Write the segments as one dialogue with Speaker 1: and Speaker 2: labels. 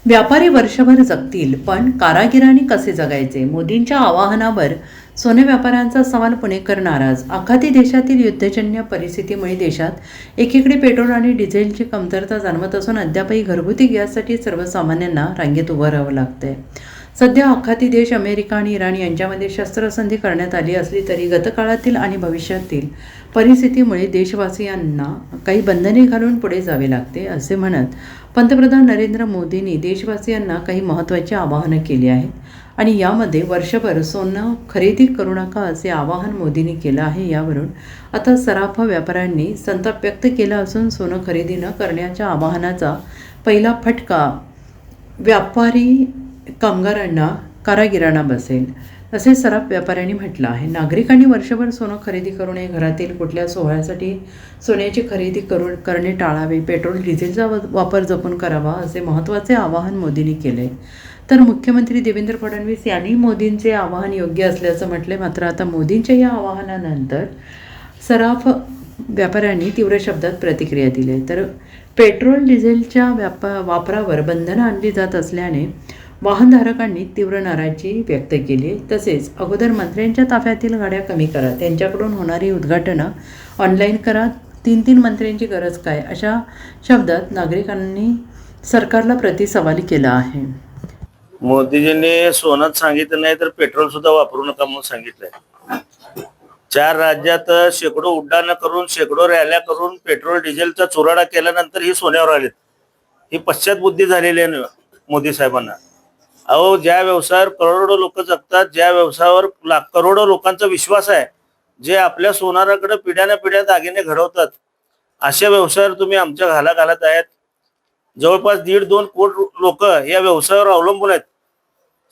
Speaker 1: व्यापारी वर्षभर जगतील, पण कारागिरांनी कसे जगायचे? मोदींच्या आवाहनावर सोने व्यापाऱ्यांचा सवाल. पुणेकर नाराज. आखाती देशातील युद्धजन्य परिस्थितीमुळे देशात एकीकडे पेट्रोल आणि डिझेलची कमतरता जाणवत असून अद्यापही घरगुती गॅससाठी सर्वसामान्यांना रांगेत उभं राहावं लागतंय. सध्या आखाती देश अमेरिका आणि इराण यांच्यामध्ये शस्त्रसंधी करण्यात आली असली तरी गतकाळातील आणि भविष्यातील परिस्थितीमुळे देशवासियांना काही बंधने घालून पुढे जावे लागते, असे म्हणत पंतप्रधान नरेंद्र मोदींनी देशवासियांना काही महत्त्वाची आवाहनं केली आहेत. आणि यामध्ये वर्षभर सोनं खरेदी करू नका असे आवाहन मोदींनी केलं आहे. यावरून आता सराफा व्यापाऱ्यांनी संताप व्यक्त केला असून सोनं खरेदी न करण्याच्या आवाहनाचा पहिला फटका व्यापारी कामगारांना, कारागिरांना बसेल, असे सराफ व्यापाऱ्यांनी म्हटलं आहे. नागरिकांनी वर्षभर सोनं खरेदी करू नये, घरातील कुठल्या सोहळ्यासाठी सोन्याची खरेदी करणे टाळावे, पेट्रोल डिझेलचा वापर जपून करावा, असे महत्त्वाचे आवाहन मोदींनी केले. तर मुख्यमंत्री देवेंद्र फडणवीस यांनी मोदींचे आवाहन योग्य असल्याचं म्हटले. मात्र आता मोदींच्या या आवाहनानंतर सराफ व्यापाऱ्यांनी तीव्र शब्दात प्रतिक्रिया दिली. तर पेट्रोल डिझेलच्या वापरावर बंधनं आणली जात असल्याने वाहनधारकांनी तीव्र नाराजी व्यक्त केली. तसेच अगोदर मंत्र्यांच्या ताफ्यातील गाड्या कमी करा, त्यांच्याकडून होणारी उद्घाटनं ऑनलाईन करा, 3 मंत्र्यांची गरज काय, अशा शब्दात नागरिकांनी सरकारला प्रतिसवाल केला आहे.
Speaker 2: मोदीजींनी सोनं सांगितलं नाही तर पेट्रोल सुद्धा वापरू नका म्हणून सांगितलंय. 4 राज्यात शेकडो उड्डाणं करून, शेकडो रॅल्या करून पेट्रोल डिझेलचा चुराडा केल्यानंतर ही सोन्यावर आलीत. ही पश्चात बुद्धी झालेली आहे मोदी साहेबांना. अहो, ज्या व्यवसायावर करोडो लोक जगतात, ज्या व्यवसायावर करोडो लोकांचा विश्वास आहे, जे आपल्या सोनाराकडे पिढ्यानपिढ्या दागिने घडवतात, अशा व्यवसायावर तुम्ही आमच्या घाला घालत आहेत. जवळपास 1.5-2 कोटी लोक या व्यवसायावर अवलंबून आहेत.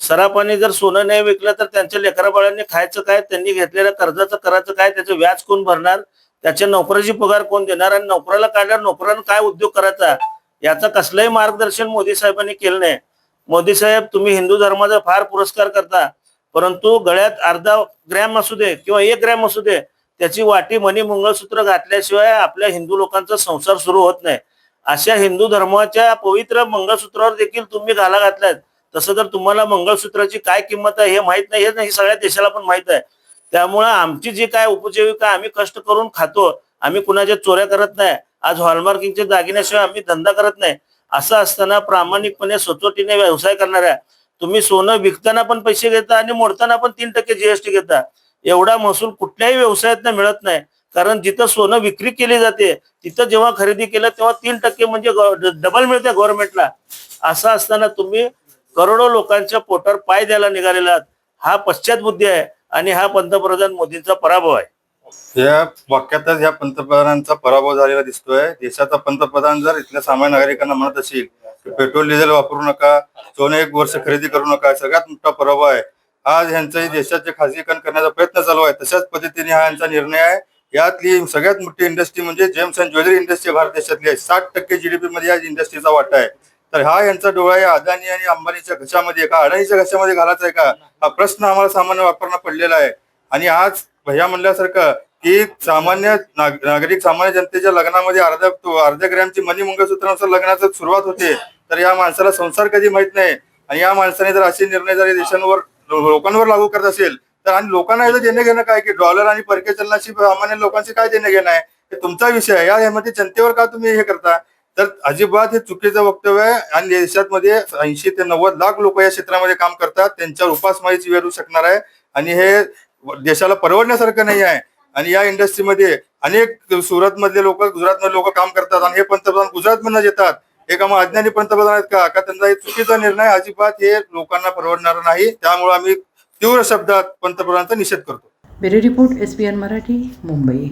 Speaker 2: सराफांनी जर सोनं नाही विकलं तर त्यांच्या लेकराबाळांनी खायचं काय, त्यांनी घेतलेल्या कर्जाचं करायचं काय, त्याचं व्याज कोण भरणार, त्याच्या नोकराची पगार कोण देणार, आणि नोकराला काढल्यावर नोकरानं काय उद्योग करायचा, याचं कसलंही मार्गदर्शन मोदी साहेबांनी केलं नाही. मोदी साहेब, तुम्ही हिंदू धर्माचा फार पुरस्कार करता, परंतु गळ्यात अर्धा ग्रॅम असू दे किंवा 1 ग्रॅम असू दे, त्याची वाटी मणी मंगळसूत्र घातल्याशिवाय आपल्या हिंदू लोकांचा संसार सुरू होत नाही. अशा हिंदू धर्माच्या पवित्र मंगळसूत्रावर देखील तुम्ही घाला घातलाय. तसं तर तुम्हाला मंगळसूत्राची काय किंमत आहे हे माहित नाही, हे नाही सगळ्या देशाला पण माहित आहे. त्यामुळं आमची जी काय उपजीविका आम्ही कष्ट करून खातो, आम्ही कुणाच्या चोऱ्या करत नाही. आज हॉलमार्किंगच्या दागिन्याशिवाय आम्ही धंदा करत नाही. असं असताना प्रामाणिकपणे सचोटीने व्यवसाय करणाऱ्या तुम्ही सोनं विकताना पण पैसे घेता आणि मोडताना पण 3% जीएसटी घेता. एवढा महसूल कुठल्याही व्यवसायात मिळत नाही. कारण जिथं सोनं विक्री केली जाते तिथं जेव्हा खरेदी केलं तेव्हा 3% म्हणजे डबल मिळते गव्हर्नमेंटला. असं असताना तुम्ही करोडो लोकांच्या पोटावर पाय द्यायला निघालेला आहात. हा पश्चात बुद्धी आहे आणि हा पंतप्रधान मोदींचा पराभव आहे.
Speaker 3: या वाक्यातच या पंतप्रधानांचा पराभव झालेला दिसतोय. देशाचा पंतप्रधान जर इथल्या सामान्य नागरिकांना म्हणत असेल की पेट्रोल डिझेल वापरू नका, सोनं 1 वर्ष खरेदी करू नका, सगळ्यात मोठा पराभव आहे. आज यांचाही देशाचे खासगीकरण करण्याचा प्रयत्न चालू आहे. तशाच पद्धतीने हा यांचा निर्णय आहे. यातली सगळ्यात मोठी इंडस्ट्री म्हणजे gems and jewellery industry Bharat देशातली आहे. 60% GDP मध्ये या इंडस्ट्रीचा वाटा आहे. तर हा यांचा डोळा या अदानी आणि अंबानीच्या घशामध्ये का अडाणीच्या घशामध्ये घालायचा आहे का, हा प्रश्न आम्हाला सामान्य वापरणं पडलेला आहे. आणि आज भैया म्हणल्यासारखं की सामान्य नागरिक, सामान्य जनतेच्या लग्नामध्ये अर्ध्या ग्रॅमची मनी मंगळसूत्रानुसार लग्नाची सुरुवात होते. तर या माणसाला संसार कधी माहित नाही. आणि या माणसाने जर असे निर्णय जर देशांवर, लोकांवर लागू करत असेल तर, आणि लोकांना याचं देणं घेणं काय की डॉलर आणि परकीय चलनाशी सामान्य लोकांचे काय देणं घेणं आहे, हे तुमचा विषय आहे. यामध्ये जनतेवर का तुम्ही हे करता? तर अजिबात हे चुकीचं वक्तव्य आहे. आणि देशामध्ये 80 ते 90 लाख लोक या क्षेत्रामध्ये काम करतात. त्यांच्यावर उपासमारीची वेळ येऊ शकणार आहे आणि हे देशाला परवडण्यासारखं नाही आहे. आणि या इंडस्ट्रीमध्ये अनेक सुरत मधले लोक, गुजरात मधले लोक काम करतात आणि हे पंतप्रधान गुजरात मधून येतात. हे का मग अज्ञानी पंतप्रधान आहेत का? त्यांचा एक चुकीचा निर्णय, अजिबात हे लोकांना परवडणार नाही. त्यामुळे आम्ही तीव्र शब्दात पंतप्रधानांचा निषेध करतो.
Speaker 1: Bureau report, SBN Marathi, Mumbai.